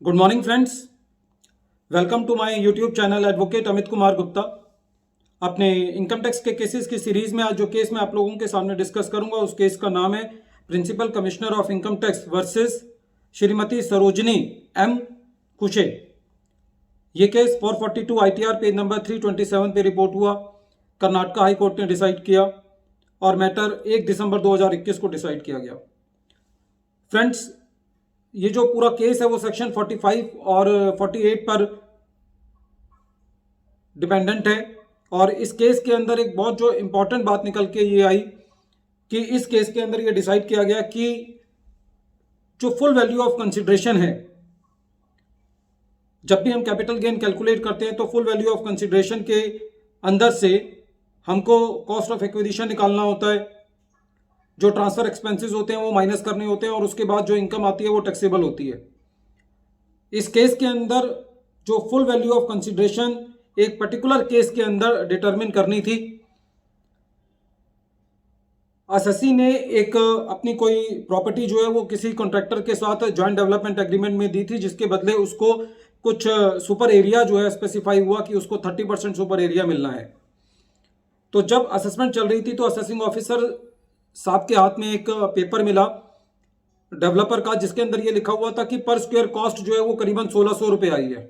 Good morning friends, welcome to my YouTube channel advocate Amit Kumar Gupta. अपने income tax के cases की series में आज जो केस मैं आप लोगों के सामने डिस्कस करूंगा उस केस का नाम है principal commissioner of income tax versus Shrimati Sarojini M Kushe. ये केस 442 ITR पेज नंबर 327 पे रिपोर्ट हुआ। कर्नाटका हाई कोर्ट ने डिसाइड किया और मैटर 1 दिसंबर 2021 को डिसाइड किया गया। फ्रेंड्स, ये जो पूरा केस है वो सेक्शन 45 और 48 पर डिपेंडेंट है और इस केस के अंदर एक बहुत जो इंपॉर्टेंट बात निकल के ये आई कि इस केस के अंदर ये डिसाइड किया गया कि जो फुल वैल्यू ऑफ कंसिडरेशन है, जब भी हम कैपिटल गेन कैलकुलेट करते हैं तो फुल वैल्यू ऑफ कंसिडरेशन के अंदर से हमको कॉस्ट ऑफ एक्विजिशन निकालना होता है, जो ट्रांसफर एक्सपेंसेस होते हैं वो माइनस करने होते हैं और उसके बाद जो इनकम आती है वो टैक्सेबल होती है। इस केस के अंदर जो फुल वैल्यू ऑफ कंसिडरेशन एक पर्टिकुलर केस के अंदर डिटरमिन करनी थी। एसएससी ने एक अपनी कोई प्रॉपर्टी जो है वो किसी कॉन्ट्रैक्टर के साथ जॉइंट डेवलपमेंट एग्रीमेंट में दी थी, जिसके बदले उसको कुछ सुपर एरिया जो है स्पेसिफाई हुआ कि उसको 30% सुपर एरिया मिलना है। तो जब असेसमेंट चल रही थी तो असेसिंग ऑफिसर साहब के हाथ में एक पेपर मिला डेवलपर का, जिसके अंदर ये लिखा हुआ था कि पर स्क्वायर कॉस्ट जो है वो करीबन 1600 रुपए आई है।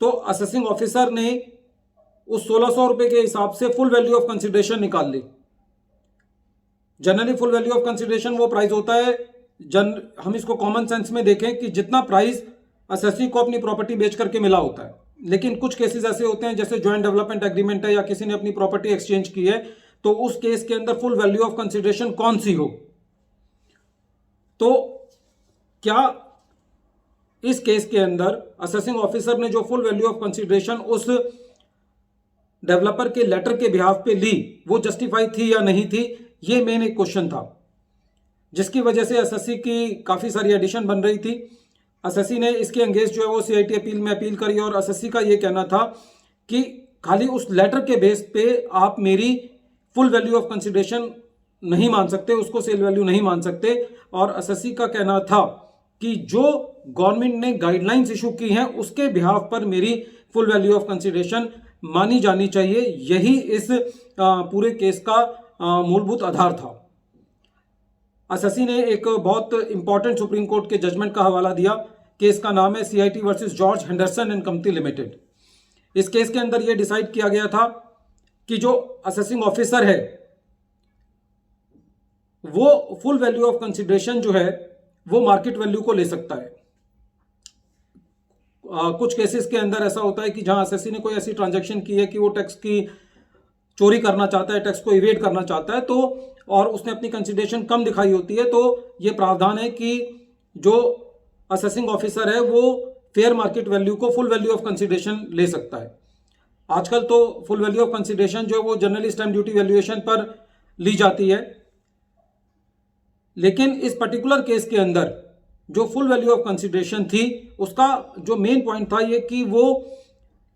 तो असेसिंग ऑफिसर ने उस 1600 रुपए के हिसाब से फुल वैल्यू ऑफ कंसिडरेशन निकाल ली। Generally full value of consideration वो प्राइस होता है, हम इसको कॉमन सेंस में देखें कि जितना प्राइस असेसी को अपनी प्रॉपर्टी बेच करके मिला होता है। लेकिन कुछ केसेस ऐसे होते हैं जैसे ज्वाइंट डेवलपमेंट एग्रीमेंट है या किसी ने अपनी प्रॉपर्टी एक्सचेंज की है, तो उस केस के अंदर फुल वैल्यू ऑफ कंसिडरेशन कौन सी हो। तो क्या इस केस के अंदर असेसिंग ऑफिसर ने जो फुल वैल्यू ऑफ कंसिडरेशन उस डेवलपर के लेटर के बिहाफ पे ली वो जस्टिफाई थी या नहीं थी, ये मेन एक क्वेश्चन था, जिसकी वजह से एसएससी की काफी सारी एडिशन बन रही थी। एसएससी ने इसके अंगेंस्ट जो है वो सीआईटी अपील में अपील करी और एसएससी का ये कहना था कि खाली उस लेटर के बेस पे आप मेरी फुल वैल्यू ऑफ कंसिडरेशन नहीं मान सकते, उसको सेल वैल्यू नहीं मान सकते। और एसएससी का कहना था कि जो गवर्नमेंट ने गाइडलाइंस इशू की हैं उसके बिहाफ पर मेरी फुल वैल्यू ऑफ कंसिडरेशन मानी जानी चाहिए। यही इस पूरे केस का मूलभूत आधार था। एसएससी ने एक बहुत इंपॉर्टेंट सुप्रीम कोर्ट के जजमेंट का हवाला दिया। केस का नाम है CIT versus George Henderson and company limited. इस केस के अंदर यह डिसाइड किया गया था कि जो असेसिंग ऑफिसर है वो फुल वैल्यू ऑफ कंसिडरेशन जो है वो मार्केट वैल्यू को ले सकता है। कुछ केसेस के अंदर ऐसा होता है कि जहां एसएससी ने कोई ऐसी ट्रांजैक्शन की है कि वो टैक्स की चोरी करना चाहता है, टैक्स को इवेड करना चाहता है, तो और उसने अपनी कंसिडरेशन कम दिखाई होती है, तो ये प्रावधान है कि जो असेसिंग ऑफिसर है वो फेयर मार्केट वैल्यू को फुल वैल्यू ऑफ कंसिडरेशन ले सकता है। आजकल तो फुल वैल्यू ऑफ कंसिडरेशन जो है वो जनरली स्टैंप ड्यूटी वैल्यूएशन पर ली जाती है, लेकिन इस पर्टिकुलर केस के अंदर जो फुल वैल्यू ऑफ कंसिडरेशन थी उसका जो मेन पॉइंट था ये कि वो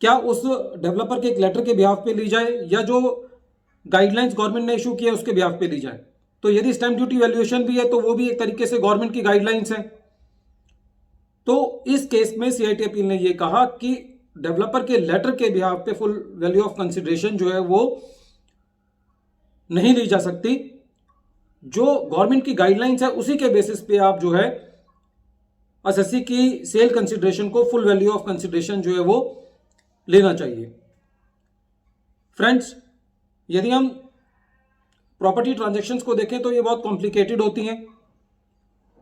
क्या उस डेवलपर के एक लेटर के बिहाफ पे ली जाए या जो गाइडलाइंस गवर्नमेंट ने इशू किया है उसके बिहाफ पे ली जाए। तो यदि स्टैंप ड्यूटी वैल्यूएशन भी है तो वो भी एक तरीके से गवर्नमेंट की गाइडलाइंस है। तो इस केस में सीआईटी अपील ने ये कहा कि डेवलपर के लेटर के बिहाफ पे फुल वैल्यू ऑफ कंसिडरेशन जो है वो नहीं ली जा सकती। जो गवर्नमेंट की गाइडलाइंस है उसी के बेसिस पे आप जो है एसएससी की सेल कंसिडरेशन को फुल वैल्यू ऑफ कंसिडरेशन जो है वो लेना चाहिए। फ्रेंड्स, यदि हम प्रॉपर्टी ट्रांजैक्शंस को देखें तो ये बहुत कॉम्प्लिकेटेड होती हैं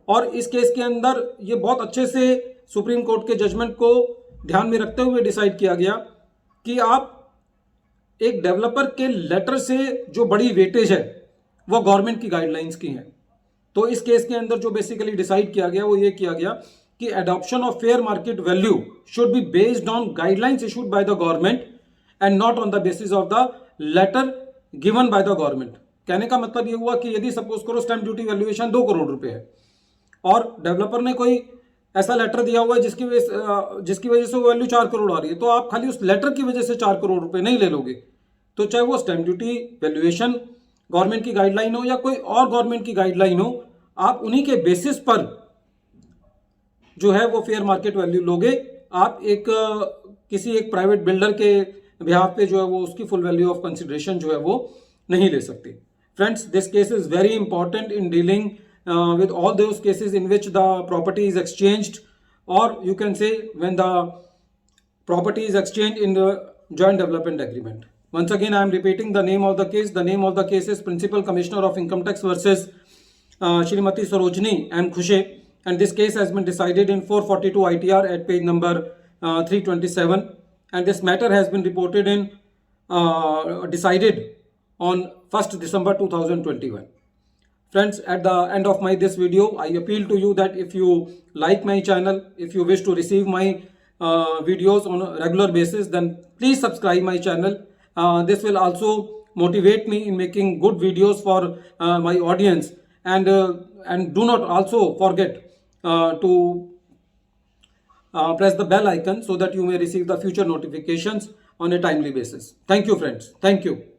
और इस केस के अंदर ये बहुत अच्छे से सुप्रीम कोर्ट के जजमेंट को ध्यान में रखते हुए डिसाइड किया गया कि आप एक डेवलपर के लेटर से जो बड़ी वेटेज है वो गवर्नमेंट की गाइडलाइंस की है। तो इस केस के अंदर जो बेसिकली डिसाइड किया गया वो ये किया गया कि adoption of fair market value should be based on guidelines issued by the government and not on the basis of the letter given by the government. कहने का मतलब ये हुआ कि यदि सपोज करो स्टैंप ड्यूटी वैल्यूएशन 2 करोड़ रुपए है और डेवलपर ने कोई ऐसा लेटर दिया हुआ है जिसकी वजह से वो वैल्यू 4 करोड़ आ रही है, तो आप खाली उस लेटर की वजह से 4 करोड़ रुपए नहीं ले लोगे। तो चाहे वो स्टैंप ड्यूटी वैल्यूएशन गवर्नमेंट की गाइडलाइन हो या कोई और गवर्नमेंट की गाइडलाइन हो, आप उन्हीं के बेसिस पर जो है वो फेयर मार्केट वैल्यू लोगे। आप एक किसी एक प्राइवेट बिल्डर के बिहाफ पे जो है वो उसकी फुल वैल्यू ऑफ कंसिडरेशन जो है वो नहीं ले सकते। Friends, this case is very important in dealing with all those cases in which the property is exchanged, or you can say when the property is exchanged in the joint development agreement. Once again, I am repeating the name of the case. The name of the case is Principal Commissioner of Income Tax versus Shrimati Sarojini M. Khushe, and this case has been decided in 442 ITR at page number 327, and this matter has been reported in decided on 1st December 2021. Friends, at the end of this video, I appeal to you that if you like my channel, if you wish to receive my videos on a regular basis, then please subscribe my channel. This will also motivate me in making good videos for my audience, and do not also forget to press the bell icon so that you may receive the future notifications on a timely basis. Thank you, friends. Thank you.